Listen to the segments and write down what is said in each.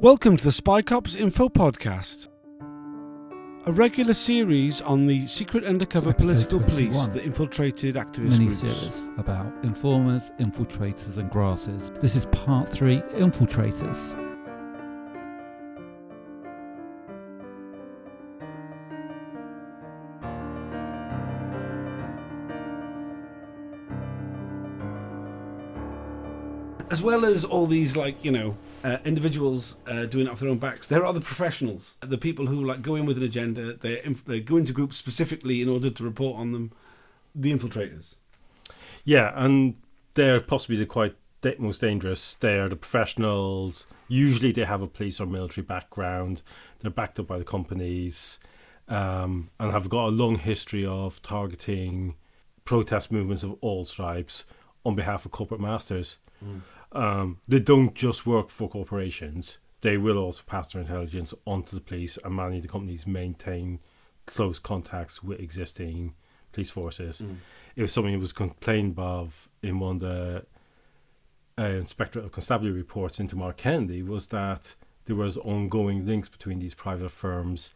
Welcome to the Spy Cops Info Podcast, a regular series on the secret undercover political police that infiltrated activist groups. Mini-series about informers, infiltrators and grasses. This is part 3, Infiltrators. As well as all these, individuals doing it off their own backs, there are the professionals, the people who go in with an agenda. They go into groups specifically in order to report on them. The infiltrators. Yeah, and they're possibly the most dangerous. They're the professionals. Usually, they have a police or military background. They're backed up by the companies, and have got a long history of targeting protest movements of all stripes on behalf of corporate masters. They don't just work for corporations. They will also pass their intelligence onto the police, and many of the companies maintain close contacts with existing police forces. If something was complained of in one of the Inspector of Constabulary reports into Mark Kennedy, was that there was ongoing links between these private firms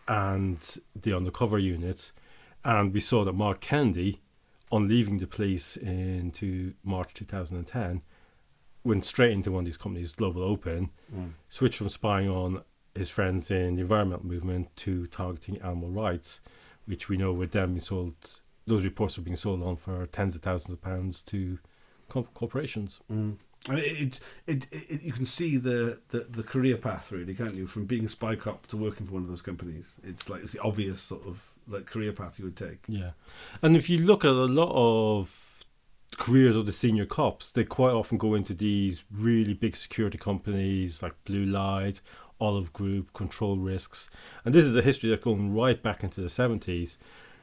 and the undercover units. And we saw that Mark Kennedy, on leaving the police into March 2010, went straight into one of these companies, Global Open, switched from spying on his friends in the environmental movement to targeting animal rights, which we know were then being sold. Those reports were being sold on for tens of thousands of pounds to corporations. I mean, you can see the career path, really, can't you? From being a spy cop to working for one of those companies. It's the obvious sort of career path you would take. Yeah, and if you look at a lot of careers of the senior cops, they quite often go into these really big security companies like Blue Light, Olive Group, Control Risks, and this is a history that's going right back into the 70s.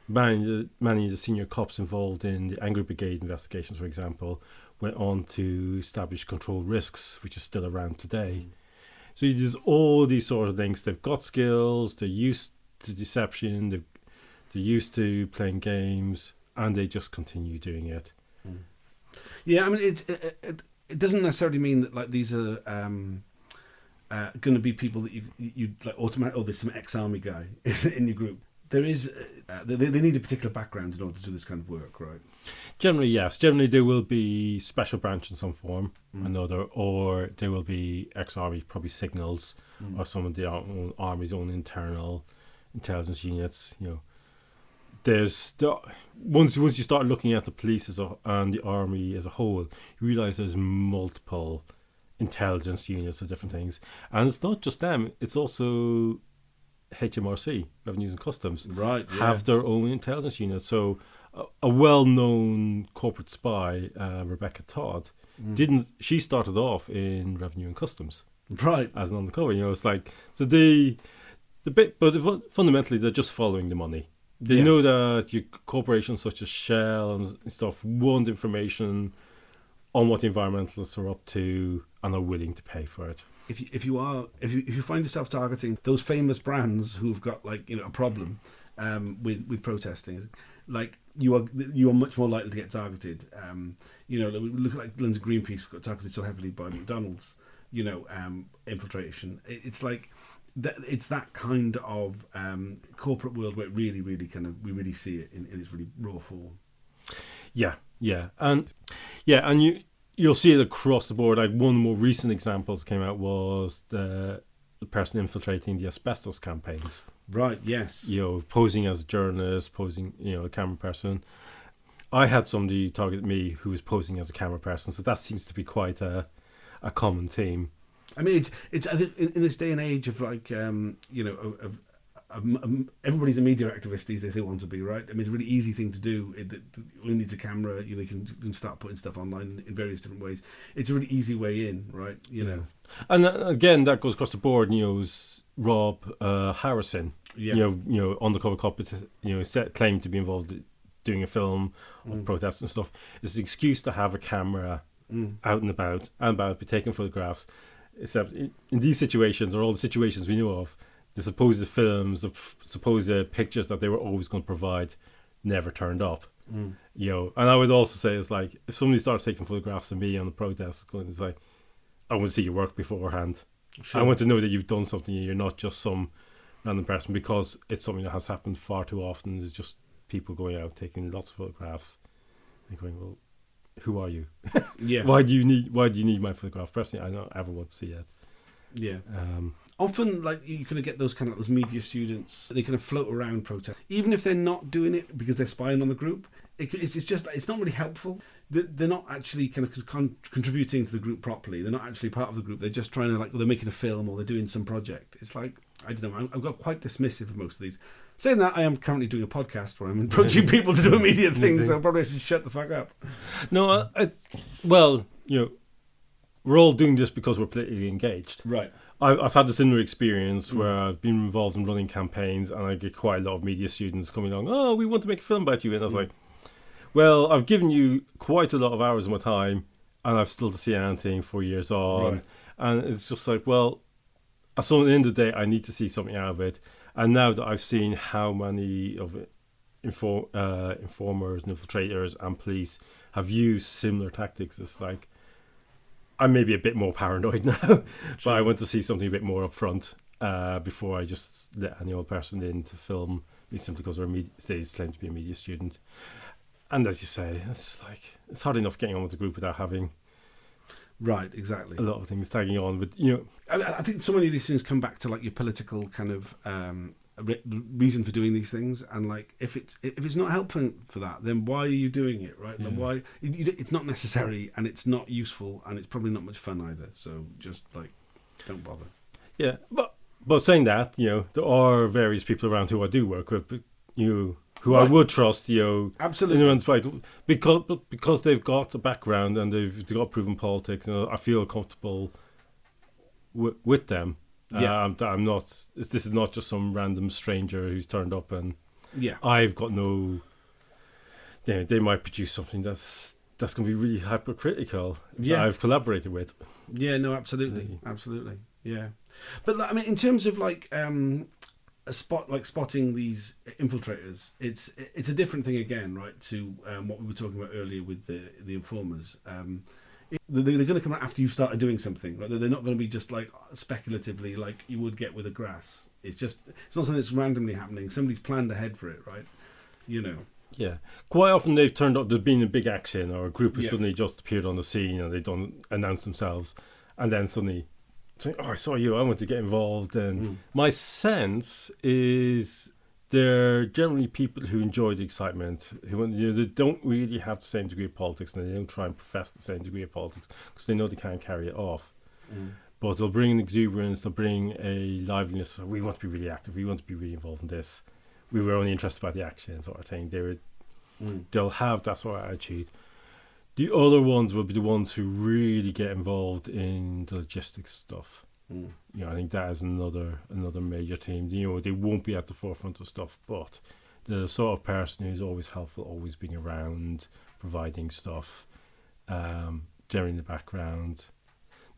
Many of the senior cops involved in the Angry Brigade investigations, for example, went on to establish Control Risks, which is still around today. So there's all these sort of things. They've got skills, they're used to deception, they're used to playing games, and they just continue doing it. Yeah, I mean, it doesn't necessarily mean that these are going to be people that you automatically. Oh, there's some ex-army guy in your group. There is they need a particular background in order to do this kind of work, right? Generally, yes. Generally, there will be special branch in some form or another, or there will be ex-army, probably signals, or some of the army's own internal intelligence units. Once you start looking at the police and the army as a whole, you realise there's multiple intelligence units of different things, and it's not just them. It's also HMRC, Revenues and Customs, right? Yeah. Have their own intelligence unit. So a well-known corporate spy, Rebecca Todd, she started off in Revenue and Customs, right, as an undercover. It's but fundamentally they're just following the money. They know that your corporations such as Shell and stuff want information on what the environmentalists are up to and are willing to pay for it. If you find yourself targeting those famous brands who've got a problem with protesting, you are much more likely to get targeted. Look at London Greenpeace got targeted so heavily by McDonald's. Infiltration. It's that kind of corporate world where it really, really we really see it in its really raw form. And you'll see it across the board. One of the more recent examples came out was the person infiltrating the asbestos campaigns. Right. Yes. Posing as a journalist, posing a camera person. I had somebody target me who was posing as a camera person, so that seems to be quite a common theme. I mean, it's in this day and age of everybody's a media activist these days. They want to be, right. I mean, it's a really easy thing to do. It only needs a camera. You can start putting stuff online in various different ways. It's a really easy way in, right? And again, that goes across the board. Rob Harrison, undercover cop, claimed to be involved in doing a film of protests and stuff. It's an excuse to have a camera out and about, be taking photographs. Except in these situations, or all the situations we know of, the supposed films, the supposed pictures that they were always going to provide never turned up. And I would also say it's if somebody started taking photographs of me on the protest, it's I want to see your work beforehand. Sure. I want to know that you've done something. You're not just some random person, because it's something that has happened far too often. There's just people going out taking lots of photographs and going, well, who are you? Yeah. Why do you need my photograph? Personally, I don't ever want to see it. Yeah. Often, like, you kind of get those kind of those media students. They kind of float around protest, even if they're not doing it because they're spying on the group. It's not really helpful. They're not actually kind of contributing to the group properly. They're not actually part of the group. They're just trying to, like, they're making a film or they're doing some project. It's like, I don't know. I've got quite dismissive of most of these. Saying that, I am currently doing a podcast where I'm approaching people to do immediate things, so probably I should shut the fuck up. No, well, we're all doing this because we're politically engaged. Right. I've had a similar experience where I've been involved in running campaigns, and I get quite a lot of media students coming along, oh, we want to make a film about you. And I was like, well, I've given you quite a lot of hours of my time, and I've still to see anything 4 years on. Right. And it's just like, well, at the end of the day, I need to see something out of it. And now that I've seen how many of it, informers and infiltrators and police have used similar tactics, it's like, I'm maybe a bit more paranoid now, Sure. but I want to see something a bit more upfront before I just let any old person in to film me simply because they claim to be a media student. And as you say, it's hard enough getting on with the group without having Right, exactly. a lot of things tagging on. But I think so many of these things come back to, like, your political kind of reason for doing these things, and, like, if it's not helpful for that, then why are you doing it, right? Like, why it's not necessary, and it's not useful, and it's probably not much fun either. So just, like, don't bother. Yeah, but saying that, there are various people around who I do work with, but, who Right. I would trust, Absolutely. like, because they've got a background and they've got proven politics, I feel comfortable with them. Yeah. I'm not. This is not just some random stranger who's turned up, and Yeah. I've got no. They might produce something that's going to be really hypercritical. Yeah. That I've collaborated with. Yeah. No. Absolutely. Absolutely. Yeah. But, like, I mean, in terms of, like, spotting these infiltrators, it's a different thing again, right? To what we were talking about earlier with the informers. They're going to come out after you've started doing something, right? They're not going to be just, like, speculatively like you would get with a grass. It's not something that's randomly happening. Somebody's planned ahead for it, right? Yeah, quite often they've turned up. There's been a big action, or a group has Yeah. suddenly just appeared on the scene, and they don't announce themselves, and then suddenly saying, "Oh, I saw you. I want to get involved." And my sense is they're generally people who enjoy the excitement, who they don't really have the same degree of politics, and they don't try and profess the same degree of politics because they know they can't carry it off. But they'll bring an exuberance, they'll bring a liveliness. We want to be really active. We want to be really involved in this. We were only interested by the action, sort of thing. They'll have that sort of attitude. The other ones will be the ones who really get involved in the logistics stuff. I think that is another major team. They won't be at the forefront of stuff, but they're the sort of person who's always helpful, always being around, providing stuff, generally in the background.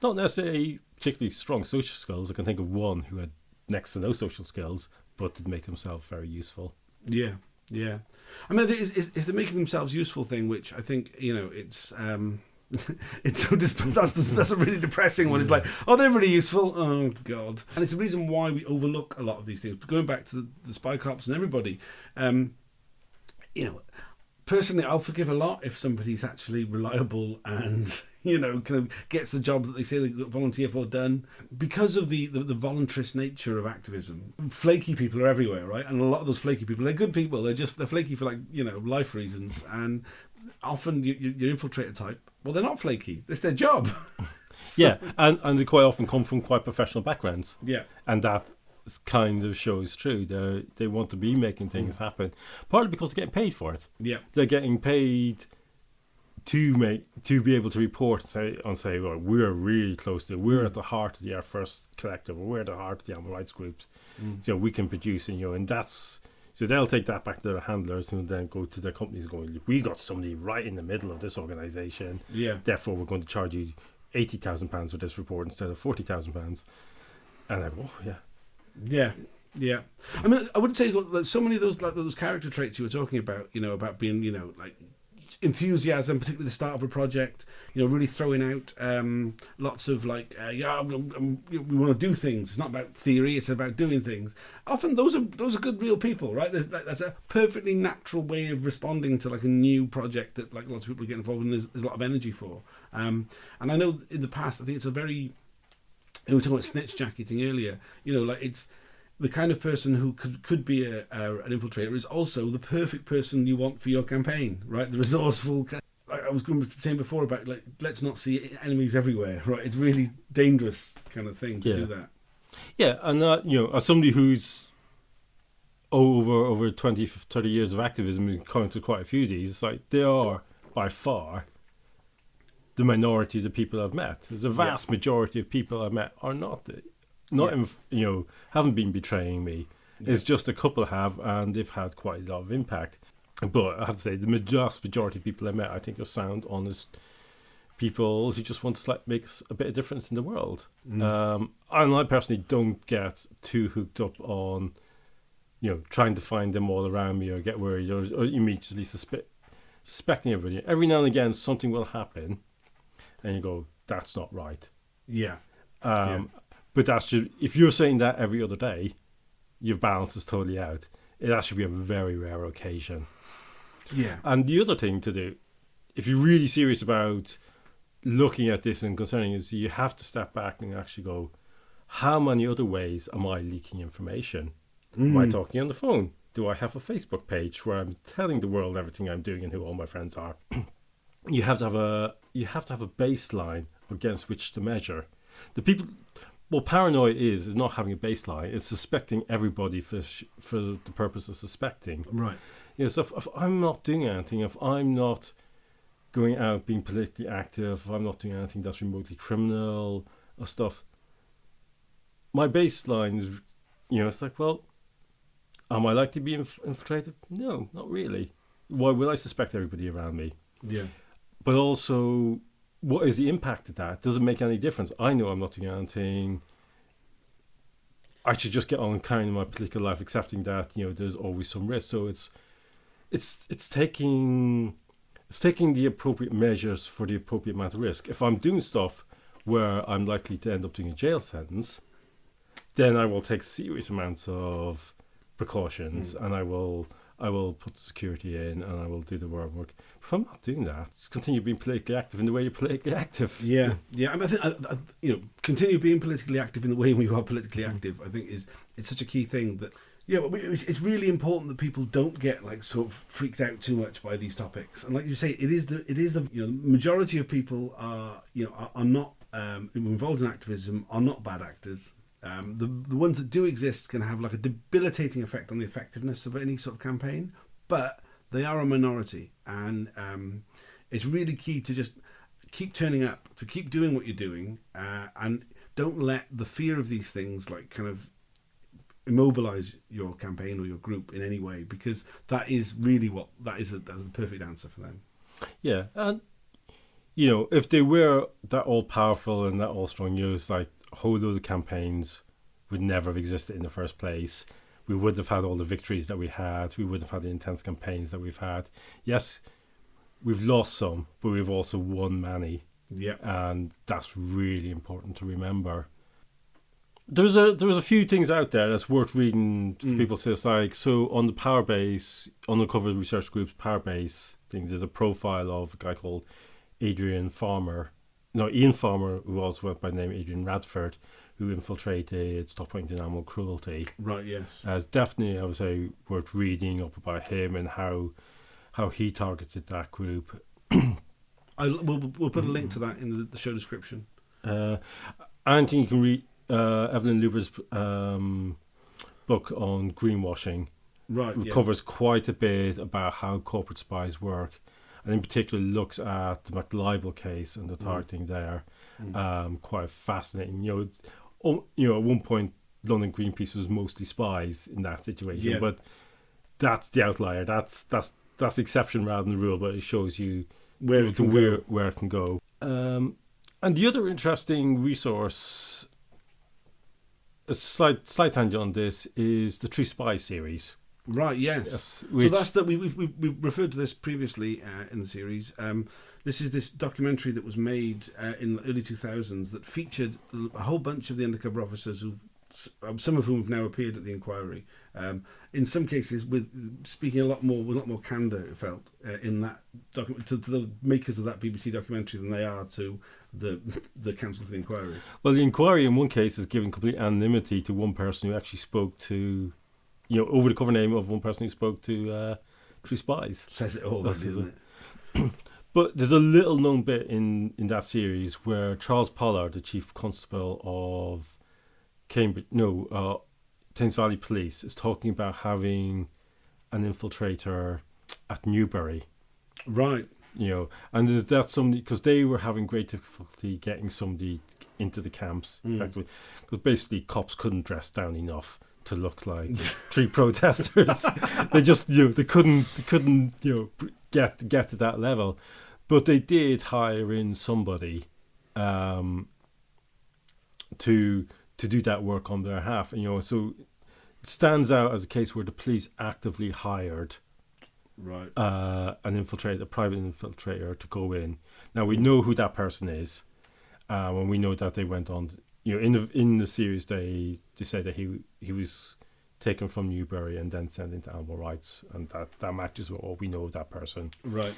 Not necessarily particularly strong social skills. I can think of one who had next to no social skills, but did make themselves very useful. Yeah. Yeah. I mean, it's the making themselves useful thing, which I think, it's it's so that's a really depressing one. It's like, oh, they're really useful. Oh God. And it's the reason why we overlook a lot of these things. Going back to the spy cops and everybody, personally, I'll forgive a lot if somebody's actually reliable and kind of gets the job that they say they volunteer for done. Because of the voluntarist nature of activism, flaky people are everywhere, right? And a lot of those flaky people, they're good people. They're flaky for, like, life reasons. And often your infiltrator type, well, they're not flaky. It's their job. Yeah, and they quite often come from quite professional backgrounds. Yeah. And that kind of shows true. They want to be making things happen, partly because they're getting paid for it. Yeah. They're getting paid to be able to report and say, well, we're really close to it. We're at the heart of the Our First Collective, or we're at the heart of the animal rights groups. So we can produce, and that's. So they'll take that back to their handlers and then go to their companies going, we got somebody right in the middle of this organisation. Yeah. Therefore, we're going to charge you £80,000 for this report instead of £40,000. And I go, oh, yeah. Yeah. Yeah. I mean, I would say as well, that so many of those character traits you were talking about, about being, like, enthusiasm, particularly the start of a project. Really throwing out lots of we want to do things. It's not about theory; it's about doing things. Often those are good, real people, right? That's a perfectly natural way of responding to like a new project that like lots of people get involved in. There's a lot of energy for. And I know in the past, I think it's a very. We were talking about snitch jacketing earlier. It's the kind of person who could be an infiltrator is also the perfect person you want for your campaign, right? The resourceful. I was saying before about like let's not see enemies everywhere, right? It's really dangerous kind of thing to do that. Yeah, and as somebody who's over 20, 30 years of activism and come to quite a few of these, like they are by far the minority of the people I've met. The vast majority of people I've met are haven't been betraying me. Yeah. It's just a couple have, and they've had quite a lot of impact. But I have to say, the vast majority of people I met, I think, are sound, honest people who just want to make a bit of difference in the world. And I personally don't get too hooked up on, trying to find them all around me or get worried or immediately suspecting everybody. Every now and again, something will happen, and you go, "That's not right." Yeah. But if you're saying that every other day, your balance is totally out. That should be a very rare occasion. Yeah. And the other thing to do, if you're really serious about looking at this and concerning is you have to step back and actually go, how many other ways am I leaking information? Am I talking on the phone? Do I have a Facebook page where I'm telling the world everything I'm doing and who all my friends are? You have to have a baseline against which to measure. What paranoia is not having a baseline. It's suspecting everybody for the purpose of suspecting. Right. So if I'm not doing anything, if I'm not going out being politically active, if I'm not doing anything that's remotely criminal or stuff, my baseline is, it's like, well, am I likely to be infiltrated? No, not really. Why will I suspect everybody around me? Yeah. But also, what is the impact of that? Does it make any difference? I know I'm not doing anything. I should just get on kind of my political life, accepting that there's always some risk. So it's taking the appropriate measures for the appropriate amount of risk. If I'm doing stuff where I'm likely to end up doing a jail sentence, then I will take serious amounts of precautions, and I will put the security in, and I will do the work. If I'm not doing that, just continue being politically active in the way you're politically active. Yeah. I mean, I think continue being politically active in the way you are politically active. I think it's such a key thing that. Yeah, but it's really important that people don't get like sort of freaked out too much by these topics. And like you say, it is the majority of people are not involved in activism, are not bad actors. The ones that do exist can have like a debilitating effect on the effectiveness of any sort of campaign, but they are a minority, and it's really key to just keep turning up, to keep doing what you're doing, and don't let the fear of these things like kind of immobilize your campaign or your group in any way, because that is really that's the perfect answer for them. Yeah, and if they were that all powerful and that all strong, like a whole load of campaigns would never have existed in the first place. We wouldn't have had all the victories that we had. We wouldn't have had the intense campaigns that we've had. Yes, we've lost some, but we've also won many. Yeah, and that's really important to remember. There was a few things out there that's worth reading for people to like. So on the Powerbase, Undercover Research Group's Powerbase thing, there's a profile of a guy called Ian Farmer, who also went by the name Adrian Radford, who infiltrated Stop Pointing Animal Cruelty. Right, yes. Definitely, I would say, worth reading up about him and how he targeted that group. We'll put a link to that in the show description. I think you can read Evelyn Luber's book on greenwashing. Right, it covers quite a bit about how corporate spies work, and in particular looks at the McLibel case and the targeting there. Quite fascinating. At one point, London Greenpeace was mostly spies in that situation, but that's the outlier. That's the exception rather than the rule, but it shows you where it can go. And the other interesting resource, a slight tangent on this, is the True Spy series. Right. Yes. Yes, So that's that. We've referred to this previously in the series. This is this documentary that was made in the early 2000s that featured a whole bunch of the undercover officers who, some of whom have now appeared at the inquiry. In some cases, with speaking a lot more candour, it felt in that document to the makers of that BBC documentary than they are to the counsel to the inquiry. Well, the inquiry in one case is giving complete anonymity to one person who actually spoke to, over the cover name of one person who spoke to three spies. Says it all, really, doesn't it? But there's a little known bit in that series where Charles Pollard, the chief constable of Thames Valley Police, is talking about having an infiltrator at Newbury. Right. And that's somebody, because they were having great difficulty getting somebody into the camps, because basically cops couldn't dress down enough to look like three protesters. They just, they couldn't, get to that level. But they did hire in somebody to do that work on their behalf. So it stands out as a case where the police actively hired right a private infiltrator to go in. Now we know who that person is, and we know that they went on. In the series they say that he was taken from Newbury and then sent into animal rights, and that matches with all we know of that person. Right.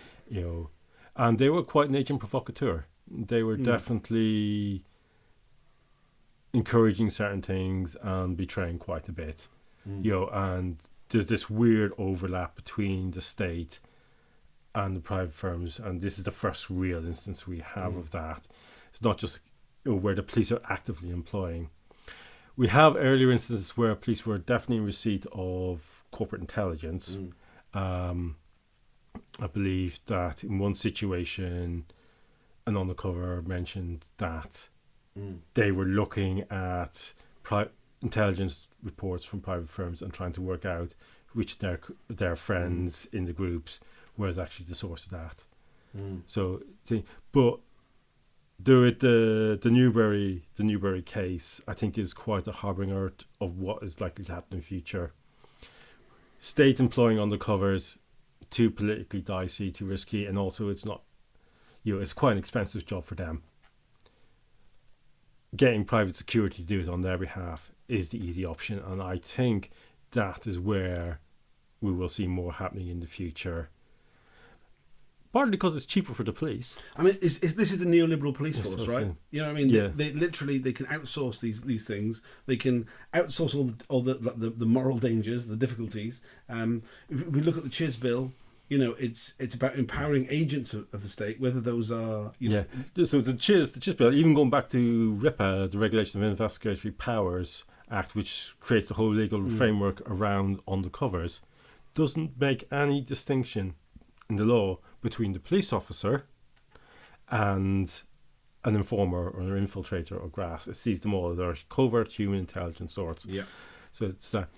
And they were quite an agent provocateur. They were definitely encouraging certain things and betraying quite a bit. And there's this weird overlap between the state and the private firms, and this is the first real instance we have of that. It's not just where the police are actively employing. We have earlier instances where police were definitely in receipt of corporate intelligence. I believe that in one situation, an undercover mentioned that they were looking at intelligence reports from private firms and trying to work out which their friends in the groups was actually the source of that. So, but the Newbury case, I think, is quite a harbinger of what is likely to happen in the future. State employing undercovers, too politically dicey, too risky, and also it's not, it's quite an expensive job for them. Getting private security to do it on their behalf is the easy option, and I think that is where we will see more happening in the future. Partly because it's cheaper for the police. I mean, this is the neoliberal police force, right? You know what I mean? Yeah. They literally can outsource these things. They can outsource all the moral dangers, the difficulties. If we look at the Chiz bill, it's about empowering agents of the state, whether those are So the Chiz bill, even going back to RIPA, the Regulation of Investigatory Powers Act, which creates a whole legal framework around undercovers, doesn't make any distinction in the law between the police officer and an informer or an infiltrator or grass. It sees them all as our covert human intelligence sorts. Yeah. So it's that.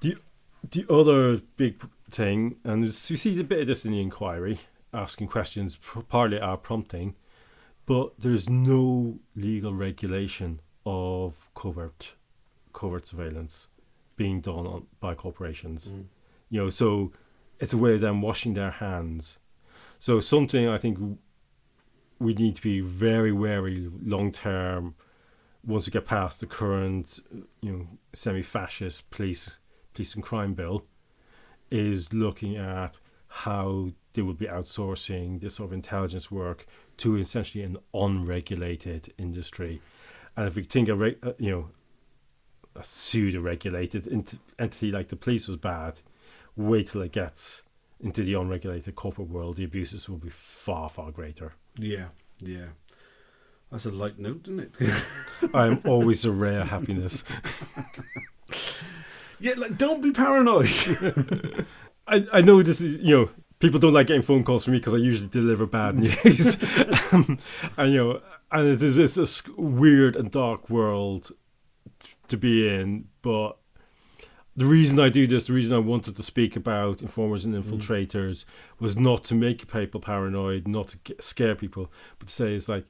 The other big thing, and we see a bit of this in the inquiry, asking questions, partly our prompting, but there's no legal regulation of covert surveillance being done by corporations. So it's a way of them washing their hands. So something I think we need to be very wary long term once we get past the current, semi-fascist police and crime bill, is looking at how they would be outsourcing this sort of intelligence work to essentially an unregulated industry. And if we think a pseudo-regulated entity like the police was bad, wait till it gets into the unregulated corporate world, the abuses will be far, far greater. Yeah. That's a light note, isn't it? I'm always a ray of happiness. Yeah, don't be paranoid. I know this is, people don't like getting phone calls from me because I usually deliver bad news. And it is this weird and dark world to be in, but the reason I do this, the reason I wanted to speak about informers and infiltrators was not to make people paranoid, not to scare people, but to say it's like,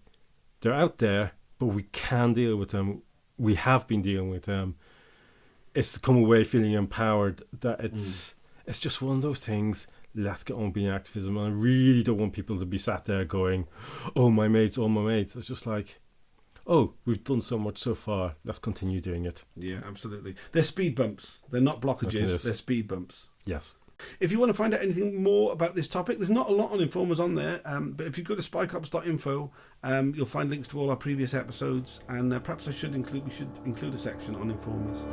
they're out there, but we can deal with them. We have been dealing with them. it's to come away feeling empowered, that it's just one of those things. Let's get on being activism. And I really don't want people to be sat there going, oh, my mates, oh, my mates. It's just like, oh, we've done so much so far. Let's continue doing it. Yeah, absolutely. They're speed bumps. They're not blockages. They're speed bumps. Yes. If you want to find out anything more about this topic, there's not a lot on Informers on there, but if you go to spycops.info, you'll find links to all our previous episodes, and perhaps we should include a section on Informers.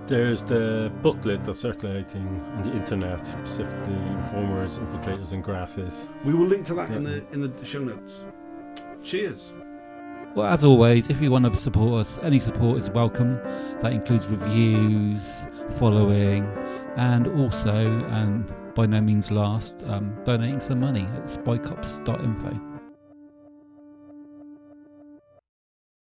There's the booklet that's circulating on the internet, specifically Informers, Infiltrators and Grasses. We will link to that in the show notes. Cheers. Well, as always, if you want to support us, any support is welcome. That includes reviews, following, and also, and by no means last, donating some money at spycops.info.